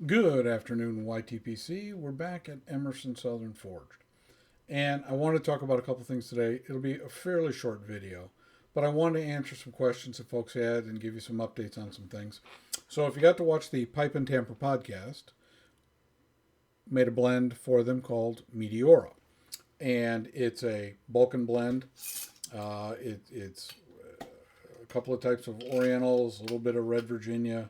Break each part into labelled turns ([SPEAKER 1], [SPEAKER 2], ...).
[SPEAKER 1] Good afternoon, YTPC. We're back at Emerson Southern Forged. And I want to talk about a couple things today. It'll be a fairly short video, but I wanted to answer some questions that folks had and give you some updates on some things. So if you got to watch the Pipe and Tamper podcast, made a blend for them called Meteora. And it's a Balkan blend. It's a couple of types of Orientals, a little bit of Red Virginia,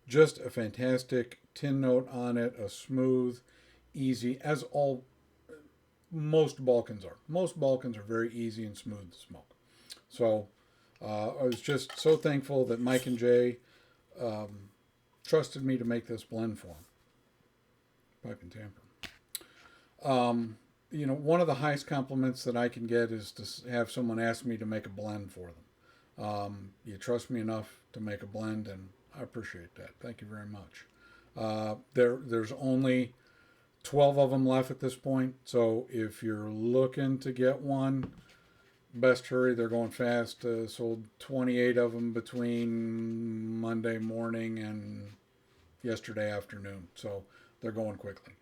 [SPEAKER 1] just a fantastic tin note on it, a smooth, easy, as all most Balkans are. Most Balkans are very easy and smooth to smoke. So I was just so thankful that Mike and Jay um, trusted me to make this blend for them. Pipe and Tamper. One of the highest compliments that I can get is to have someone ask me to make a blend for them. You trust me enough to make a blend, and I appreciate that. Thank you very much. There's only 12 of them left at this point, so if you're looking to get one, best hurry. They're going fast. Sold 28 of them between Monday morning and yesterday afternoon, so they're going quickly.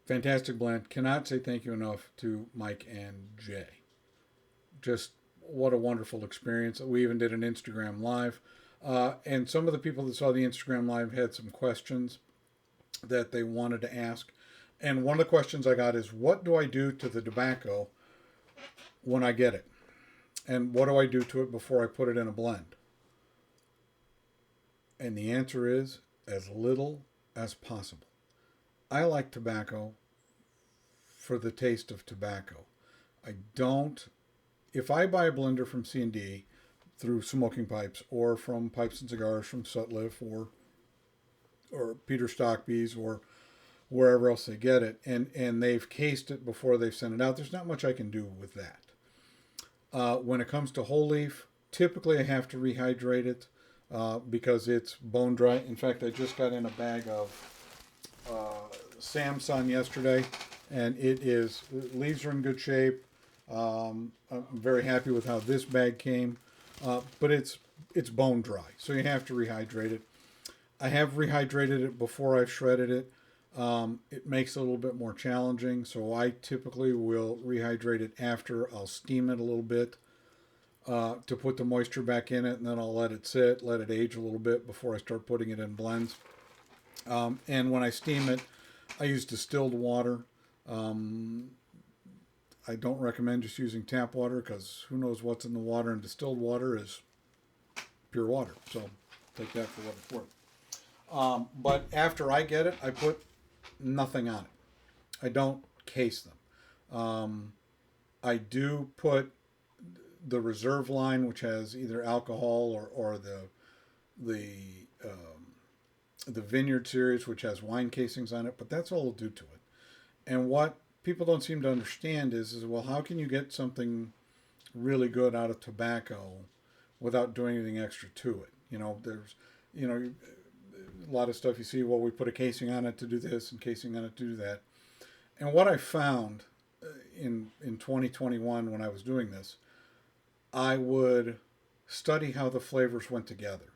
[SPEAKER 1] Fantastic blend. Cannot say thank you enough to Mike and Jay. Just what a wonderful experience. We even did an Instagram live. And some of the people that saw the Instagram live had some questions that they wanted to ask. And one of the questions I got is, what do I do to the tobacco when I get it? And what do I do to it before I put it in a blend? And the answer is as little as possible. I like tobacco for the taste of tobacco. I don't. If I buy a blender from C&D through Smoking Pipes or from Pipes and Cigars from Sutliff or Peter Stockby's or wherever else they get it, and they've cased it before they've sent it out, there's not much I can do with that. When it comes to whole leaf, typically I have to rehydrate it because it's bone dry. In fact, I just got in a bag of Samson yesterday, and leaves are in good shape. I'm very happy with how this bag came, but it's bone dry, so you have to rehydrate it. I have rehydrated it before I've shredded it. It makes it a little bit more challenging, so I typically will rehydrate it after. I'll steam it a little bit to put the moisture back in it, and then I'll let it sit, let it age a little bit before I start putting it in blends. And when I steam it, I use distilled water. Um, I don't recommend just using tap water because who knows what's in the water, and distilled water is pure water. So take that for what it's worth. But after I get it, I put nothing on it. I don't case them. I do put the reserve line, which has either alcohol or the um, the vineyard series, which has wine casings on it. But that's all I'll do to it. And what people don't seem to understand is well, how can you get something really good out of tobacco without doing anything extra to it? There's, you know, a lot of stuff you see. Well, we put a casing on it to do this and casing on it to do that. And what I found in 2021 when I was doing this, I would study how the flavors went together.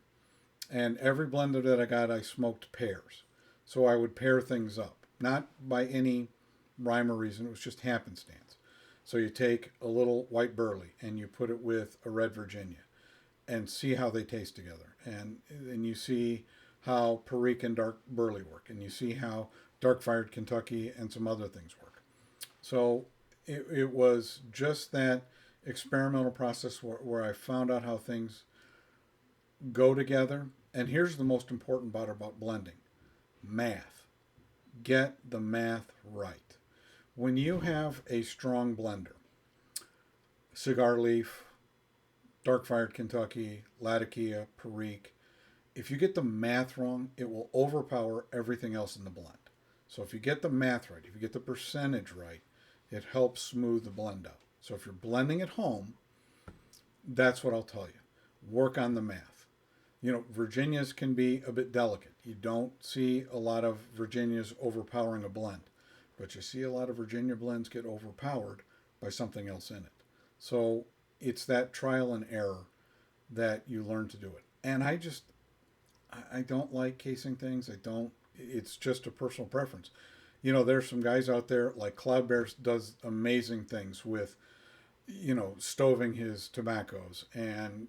[SPEAKER 1] And every blender that I got, I smoked pairs. So I would pair things up, not by any rhyme or reason. It was just happenstance. So you take a little white burley and you put it with a red Virginia and see how they taste together. And you see how Perique and dark burley work, and you see how dark fired Kentucky and some other things work. So it was just that experimental process where I found out how things go together. And here's the most important part about blending: math. Get the math right. When you have a strong blender, cigar leaf, dark fired Kentucky, Latakia, Perique, if you get the math wrong, it will overpower everything else in the blend. So if you get the math right, if you get the percentage right, it helps smooth the blend out. So if you're blending at home, that's what I'll tell you. Work on the math. Virginias can be a bit delicate. You don't see a lot of Virginias overpowering a blend, but you see a lot of Virginia blends get overpowered by something else in it. So it's that trial and error that you learn to do it. And I don't like casing things. I don't. It's just a personal preference. You know, there's some guys out there like Cloud Bear does amazing things with, you know, stoving his tobaccos and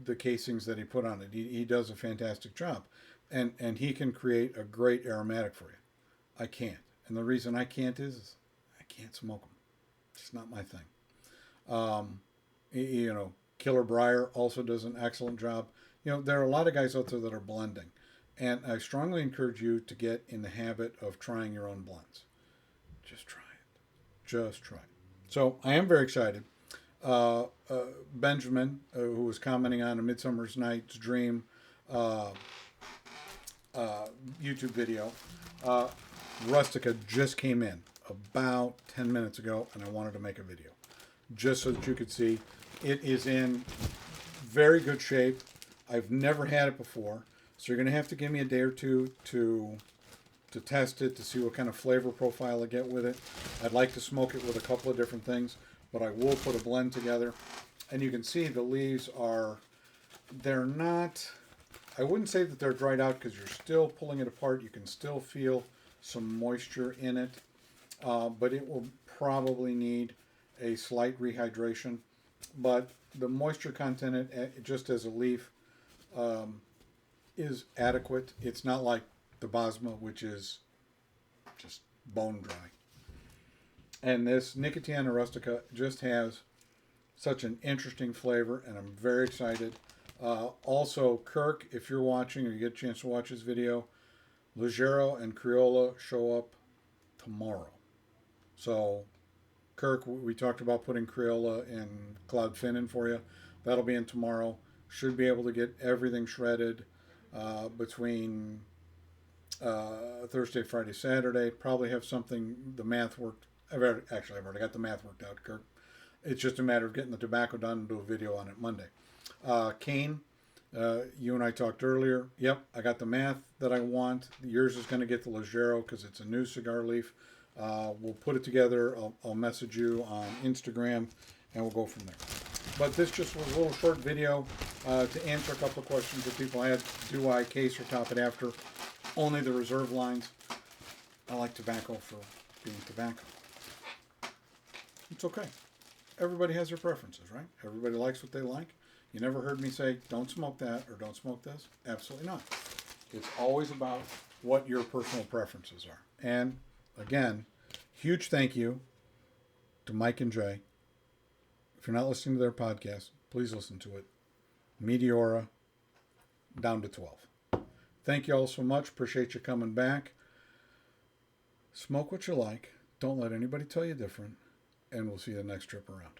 [SPEAKER 1] the casings that he put on it. He does a fantastic job, and he can create a great aromatic for you. I can't, and the reason I can't is I can't smoke them. It's not my thing. You know, Killer Briar also does an excellent job. You know, there are a lot of guys out there that are blending, and I strongly encourage you to get in the habit of trying your own blends. Just try it. Just try it. So I am very excited. Benjamin, who was commenting on A Midsummer's Night's Dream uh, YouTube video, Rustica just came in about 10 minutes ago, and I wanted to make a video just so that you could see. It is in very good shape. I've never had it before, so you're going to have to give me a day or two to test it, to see what kind of flavor profile I get with it. I'd like to smoke it with a couple of different things, but I will put a blend together. And you can see the leaves they're not, I wouldn't say that they're dried out because you're still pulling it apart. You can still feel some moisture in it, but it will probably need a slight rehydration. But the moisture content, just as a leaf, is adequate. It's not like the Bosma, which is just bone dry. And this Nicotiana rustica just has such an interesting flavor, and I'm very excited. Also, Kirk, if you're watching or you get a chance to watch this video, Ligero and Criolla show up tomorrow. So, Kirk, we talked about putting Criolla and Cloud Fin in for you. That'll be in tomorrow. Should be able to get everything shredded between Thursday, Friday, Saturday. Probably have something, the math worked. I've already got the math worked out, Kirk. It's just a matter of getting the tobacco done and do a video on it Monday. Kane, you and I talked earlier. Yep, I got the math that I want. Yours is going to get the Ligero because it's a new cigar leaf. We'll put it together. I'll message you on Instagram, and we'll go from there. But this just was a little short video to answer a couple of questions that people had. Do I case or top it after? Only the reserve lines. I like tobacco for being tobacco. It's okay. Everybody has their preferences, right? Everybody likes what they like. You never heard me say, don't smoke that or don't smoke this. Absolutely not. It's always about what your personal preferences are. And again, huge thank you to Mike and Jay. If you're not listening to their podcast, please listen to it. Meteora, down to 12. Thank you all so much. Appreciate you coming back. Smoke what you like. Don't let anybody tell you different. And we'll see you the next trip around.